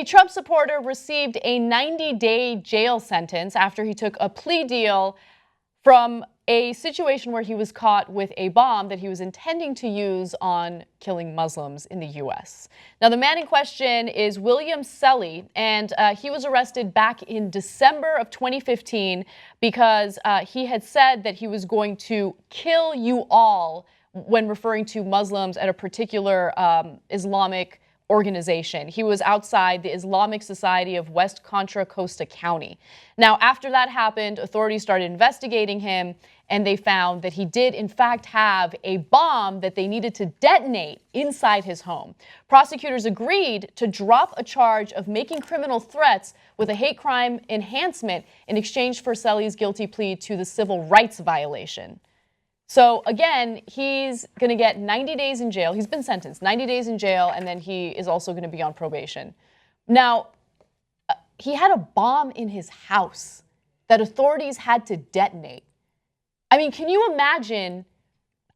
A Trump supporter received a 90-day jail sentence after he took a plea deal from a situation where he was caught with a bomb that he was intending to use on killing Muslims in the U.S. Now, the man in question is William Celli, and he was arrested back in December of 2015 because he had said that he was going to kill you all when referring to Muslims at a particular Islamic organization. He was outside the Islamic Society of West Contra, Costa County. Now, after that happened, authorities started investigating him, and they found that he did, in fact, have a bomb that they needed to detonate inside his home. Prosecutors agreed to drop a charge of making criminal threats with a hate crime enhancement in exchange for Celli's guilty plea to the civil rights violation. So again, he's going to get 90 days in jail. He's been sentenced 90 days in jail, and then he is also going to be on probation. Now, he had a bomb in his house that authorities had to detonate. I mean, can you imagine,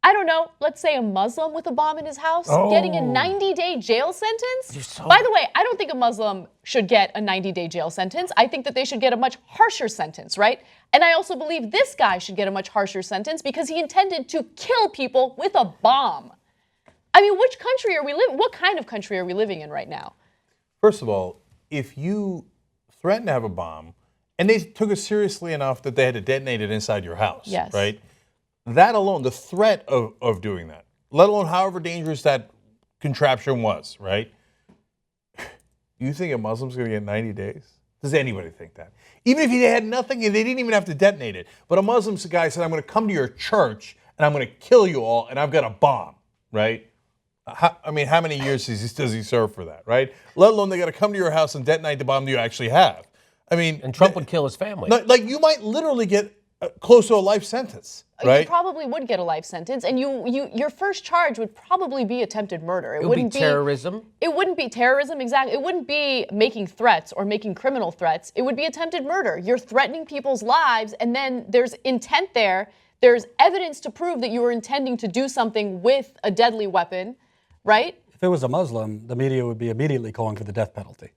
I don't know, let's say a Muslim with a bomb in his house getting a 90-day jail sentence? By the way, I don't think a Muslim should get a 90-day jail sentence. I think that they should get a much harsher sentence, right? And I also believe this guy should get a much harsher sentence because he intended to kill people with a bomb. I mean, which country are we living? What kind of country are we living in right now? First of all, if you threaten to have a bomb, and they took it seriously enough that they had to detonate it inside your house, right? That alone, the threat of doing that, let alone however dangerous that contraption was, right? You think a Muslim's going to get 90 days? Does anybody think that? Even if they had nothing and they didn't even have to detonate it. But a Muslim guy said, I'm going to come to your church and I'm going to kill you all and I've got a bomb, right? I mean, how many years does he serve for that, right? Let alone they got to come to your house and detonate the bomb that you actually have. I mean, and Trump would kill his family. Like you might literally get close to a life sentence, right? You probably would get a life sentence, and your first charge would probably be attempted murder. It wouldn't be terrorism. It wouldn't be terrorism, exactly. It wouldn't be making threats or making criminal threats. It would be attempted murder. You're threatening people's lives, and then there's intent there. There's evidence to prove that you were intending to do something with a deadly weapon, right? If it was a Muslim, the media would be immediately calling for the death penalty.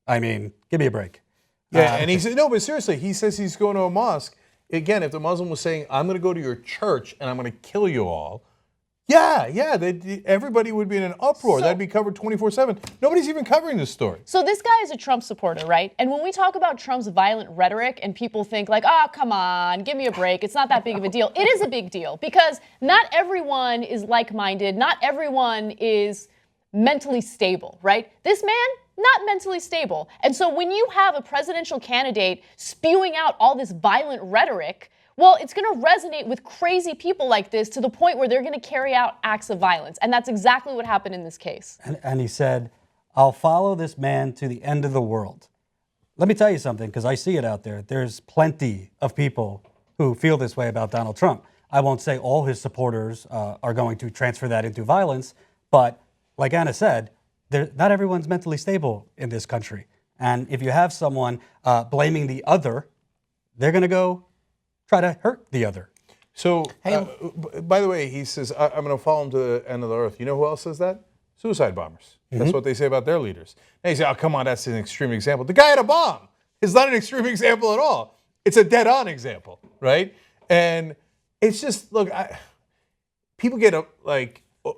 I mean, give me a break. Yeah, and he said, no, but seriously, he says he's going to a mosque. Again, if the Muslim was saying, I'm going to go to your church and I'm going to kill you all, everybody would be in an uproar. That'd be covered 24/7. Nobody's even covering this story. So this guy is a Trump supporter, right? And when we talk about Trump's violent rhetoric and people think like, oh, come on, give me a break. It's not that big of a deal. It is a big deal because not everyone is like-minded. Not everyone is mentally stable, right? This man, not mentally stable. And so when you have a presidential candidate spewing out all this violent rhetoric, well, it's going to resonate with crazy people like this to the point where they're going to carry out acts of violence. And that's exactly what happened in this case. And he said, I'll follow this man to the end of the world. Let me tell you something, because I see it out there. There's plenty of people who feel this way about Donald Trump. I won't say all his supporters are going to transfer that into violence, but like Anna said, not everyone's mentally stable in this country. And if you have someone blaming the other, they're going to go try to hurt the other. So, by the way, he says, I'm going to follow him to the end of the earth. You know who else says that? Suicide bombers. That's what they say about their leaders. And you say, oh, come on, that's an extreme example. The guy had a bomb. It's not an extreme example at all. It's a dead-on example, right? And it's just, look, people get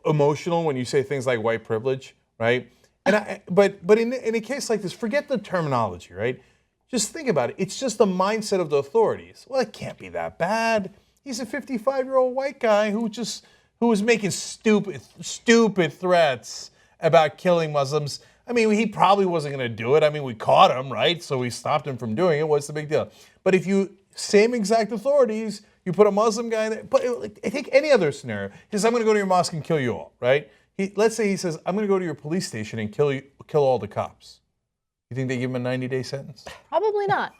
emotional when you say things like white privilege, right? And but in a case like this, forget the terminology, right? Just think about it. It's just the mindset of the authorities. Well, it can't be that bad. He's a 55-year-old white guy who was making stupid threats about killing Muslims. I mean, he probably wasn't going to do it. I mean, we caught him, right? So we stopped him from doing it. What's the big deal? But if you, same exact authorities, you put a Muslim guy in there, but I think any other scenario, he says, I'm going to go to your mosque and kill you all, right? Let's say he says, I'm going to go to your police station and kill all the cops. You think they give him a 90-day sentence? Probably not.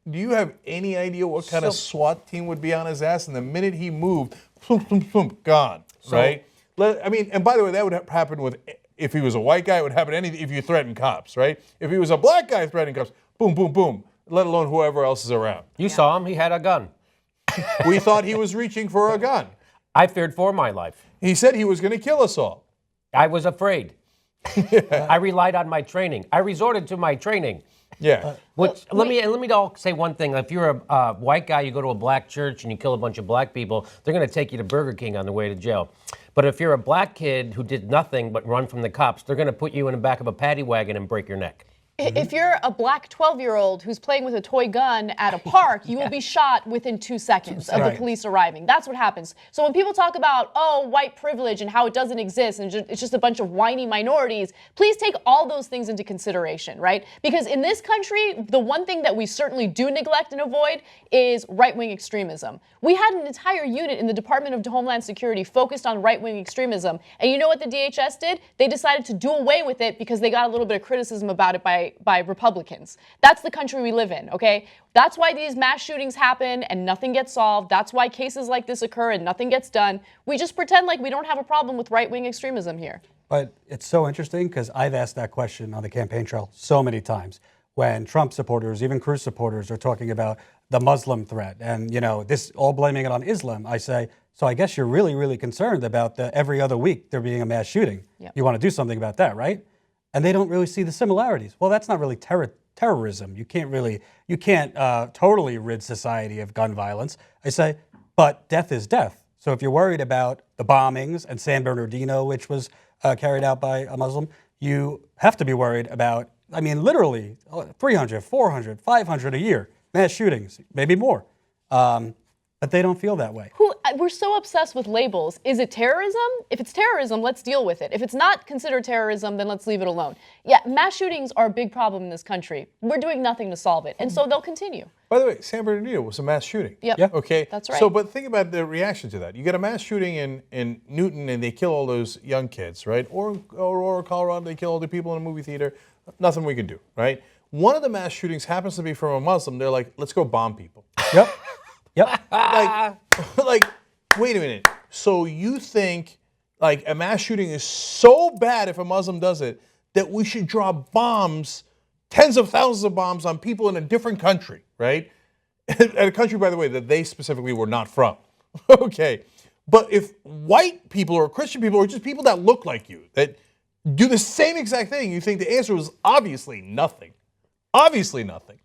Do you have any idea what kind of SWAT team would be on his ass? And the minute he moved, thump, thump, thump, gone, right? I mean, and by the way, that would happen with, if he was a white guy, it would happen if you threatened cops, right? If he was a black guy threatening cops, boom, boom, boom, let alone whoever else is around. You saw him, he had a gun. We thought he was reaching for a gun. I feared for my life. He said he was going to kill us all. I was afraid. I relied on my training. I resorted to my training. Yeah. Which, let me all say one thing. If you're a white guy, you go to a black church and you kill a bunch of black people, they're going to take you to Burger King on the way to jail. But if you're a black kid who did nothing but run from the cops, they're going to put you in the back of a paddy wagon and break your neck. If you're a black 12-year-old who's playing with a toy gun at a park, you will be shot within 2 seconds of the police arriving. That's what happens. So when people talk about, oh, white privilege and how it doesn't exist and it's just a bunch of whiny minorities, please take all those things into consideration, right? Because in this country, the one thing that we certainly do neglect and avoid is right-wing extremism. We had an entire unit in the Department of Homeland Security focused on right-wing extremism. And you know what the DHS did? They decided to do away with it because they got a little bit of criticism about it by Republicans. That's the country we live in, okay? That's why these mass shootings happen and nothing gets solved. That's why cases like this occur and nothing gets done. We just pretend like we don't have a problem with right-wing extremism here. But it's so interesting because I've asked that question on the campaign trail so many times when Trump supporters, even Cruz supporters, are talking about the Muslim threat and, you know, this all blaming it on Islam. I say, so I guess you're really, really concerned about the every other week there being a mass shooting. Yep. You want to do something about that, right? And they don't really see the similarities. Well, that's not really terrorism. You can't totally rid society of gun violence. I say, but death is death. So if you're worried about the bombings and San Bernardino, which was carried out by a Muslim, you have to be worried about, I mean, literally 300, 400, 500 a year, mass shootings, maybe more. But they don't feel that way. We're so obsessed with labels. Is it terrorism? If it's terrorism, let's deal with it. If it's not considered terrorism, then let's leave it alone. Yeah, mass shootings are a big problem in this country. We're doing nothing to solve it, and so they'll continue. By the way, San Bernardino was a mass shooting. Yep. Yeah. Okay. That's right. So, but think about the reaction to that. You get a mass shooting in Newton, and they kill all those young kids, right? Or Colorado, they kill all the people in a movie theater. Nothing we can do, right? One of the mass shootings happens to be from a Muslim. They're like, let's go bomb people. Yep. Yep. like, wait a minute. So you think like a mass shooting is so bad if a Muslim does it that we should drop bombs, tens of thousands of bombs on people in a different country, right? And a country, by the way, that they specifically were not from. Okay. But if white people or Christian people or just people that look like you, that do the same exact thing, you think the answer was obviously nothing. Obviously nothing.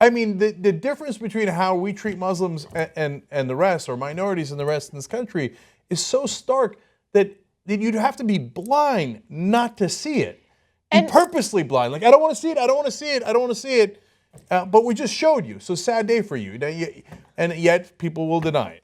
I mean, the difference between how we treat Muslims and the rest, or minorities and the rest in this country, is so stark that you'd have to be blind not to see it. And purposely blind. Like, I don't want to see it, I don't want to see it, I don't want to see it. But we just showed you. So sad day for you. And yet people will deny it.